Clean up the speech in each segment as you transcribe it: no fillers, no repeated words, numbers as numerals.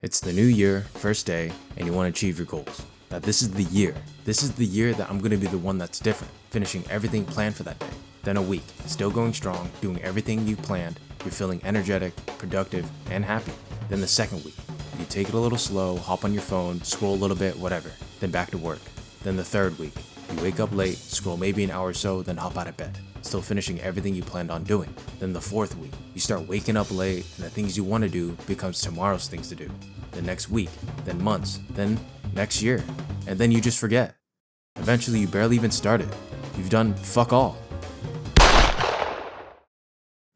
It's the new year, first day, and you want to achieve your goals. That this is the year. This is the year that I'm going to be the one that's different, finishing everything planned for that day. Then a week, still going strong, doing everything you planned, you're feeling energetic, productive, and happy. Then the second week, you take it a little slow, hop on your phone, scroll a little bit, whatever, then back to work. Then the third week, you wake up late, scroll maybe an hour or so, then hop out of bed, still finishing everything you planned on doing. Then the fourth week, you start waking up late, and the things you want to do becomes tomorrow's things to do. The next week, then months, then next year, and then you just forget. Eventually you barely even started. You've done fuck all.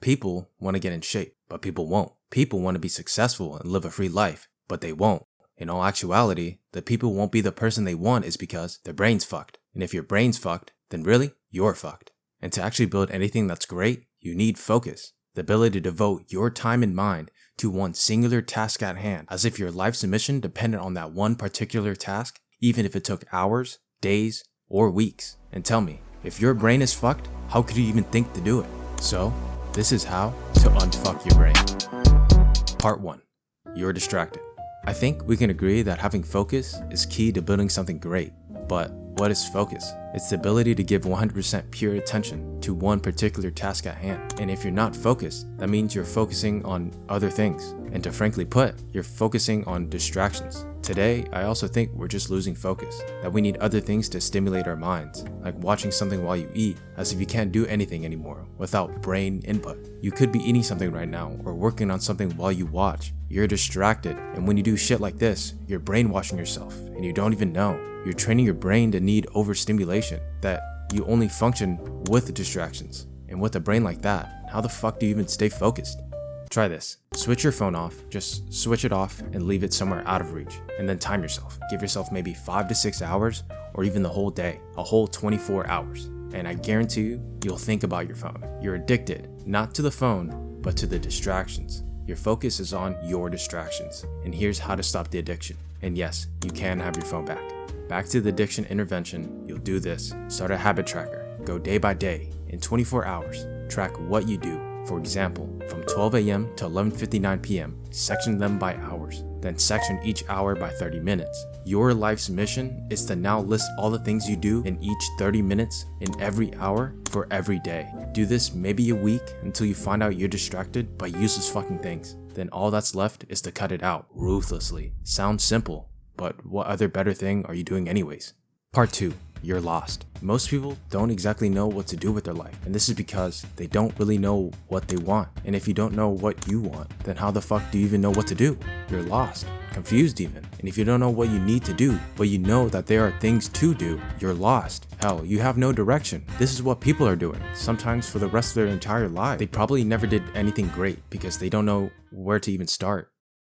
People want to get in shape, but people won't. People want to be successful and live a free life, but they won't. In all actuality, the people won't be the person they want is because their brain's fucked. And if your brain's fucked, then really, you're fucked. And to actually build anything that's great, you need focus. The ability to devote your time and mind to one singular task at hand, as if your life's mission depended on that one particular task, even if it took hours, days, or weeks. And tell me, if your brain is fucked, how could you even think to do it? So, this is how to unfuck your brain. Part 1. You're distracted. I think we can agree that having focus is key to building something great, but what is focus? It's the ability to give 100% pure attention to one particular task at hand. And if you're not focused, that means you're focusing on other things. And to frankly put, you're focusing on distractions. Today, I also think we're just losing focus, that we need other things to stimulate our minds, like watching something while you eat, as if you can't do anything anymore without brain input. You could be eating something right now or working on something while you watch. You're distracted, and when you do shit like this, you're brainwashing yourself, and you don't even know. You're training your brain to need overstimulation, that you only function with distractions. And with a brain like that, how the fuck do you even stay focused? Try this. Switch your phone off, just switch it off and leave it somewhere out of reach. And then time yourself. Give yourself maybe 5 to 6 hours or even the whole day, a whole 24 hours. And I guarantee you, you'll think about your phone. You're addicted, not to the phone, but to the distractions. Your focus is on your distractions. And here's how to stop the addiction. And yes, you can have your phone back. Back to the addiction intervention, you'll do this. Start a habit tracker. Go day by day. In 24 hours, track what you do. For example, from 12 a.m. to 11:59 p.m., section them by hours. Then section each hour by 30 minutes. Your life's mission is to now list all the things you do in each 30 minutes in every hour for every day. Do this maybe a week until you find out you're distracted by useless fucking things. Then all that's left is to cut it out ruthlessly. Sounds simple, but what other better thing are you doing anyways? Part 2. You're lost. Most people don't exactly know what to do with their life, and this is because they don't really know what they want. And if you don't know what you want, then how the fuck do you even know what to do? You're lost, confused even. And if you don't know what you need to do, but you know that there are things to do, you're lost. Hell, you have no direction. This is what people are doing, sometimes for the rest of their entire life. They probably never did anything great because they don't know where to even start.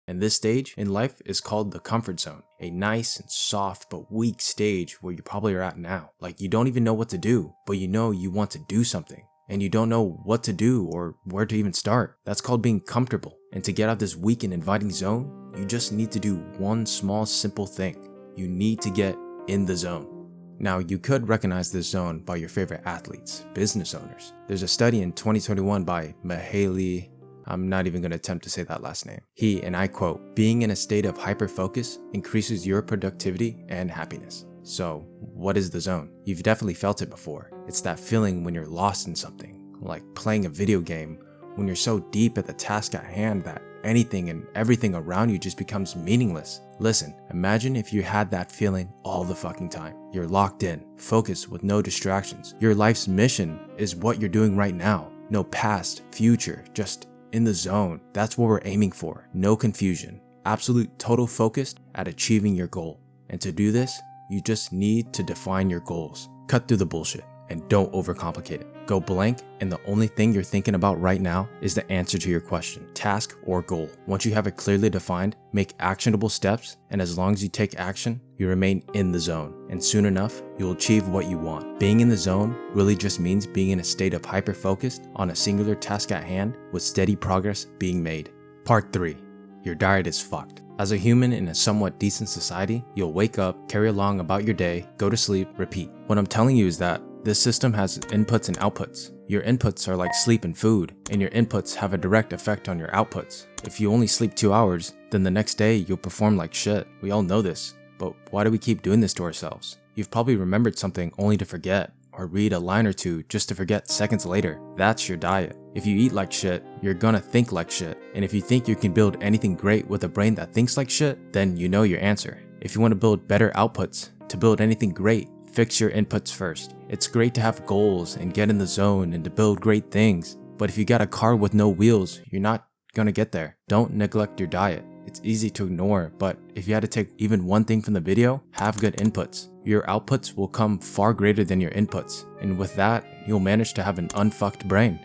And this stage in life is called the comfort zone, a nice and soft but weak stage where you probably are at now. Like you don't even know what to do, but you know you want to do something, and you don't know what to do or where to even start. That's called being comfortable. And to get out of this weak and inviting zone, you just need to do one small simple thing. You need to get in the zone. Now, you could recognize this zone by your favorite athletes, business owners. There's a study in 2021 by Mihaly, I'm not even going to attempt to say that last name. He, and I quote, "Being in a state of hyper-focus increases your productivity and happiness." So, what is the zone? You've definitely felt it before. It's that feeling when you're lost in something, like playing a video game, when you're so deep at the task at hand that anything and everything around you just becomes meaningless. Listen, imagine if you had that feeling all the fucking time. You're locked in, focused with no distractions. Your life's mission is what you're doing right now. No past, future, just in the zone. That's what we're aiming for. No confusion. Absolute total focus at achieving your goal. And to do this, you just need to define your goals. Cut through the bullshit and don't overcomplicate it. Go blank, and the only thing you're thinking about right now is the answer to your question, task, or goal. Once you have it clearly defined, make actionable steps, and as long as you take action, you remain in the zone. And soon enough, you'll achieve what you want. Being in the zone really just means being in a state of hyper-focused on a singular task at hand with steady progress being made. Part 3. Your diet is fucked. As a human in a somewhat decent society, you'll wake up, carry along about your day, go to sleep, repeat. What I'm telling you is that This system has inputs and outputs. Your inputs are like sleep and food, and your inputs have a direct effect on your outputs. If you only sleep 2 hours, then the next day you'll perform like shit. We all know this, but why do we keep doing this to ourselves? You've probably remembered something only to forget, or read a line or two just to forget seconds later. That's your diet. If you eat like shit, you're gonna think like shit. And if you think you can build anything great with a brain that thinks like shit, then you know your answer. If you want to build better outputs, to build anything great, fix your inputs first. It's great to have goals and get in the zone and to build great things. But if you got a car with no wheels, you're not gonna get there. Don't neglect your diet. It's easy to ignore, but if you had to take even one thing from the video, have good inputs. Your outputs will come far greater than your inputs, and with that, you'll manage to have an unfucked brain.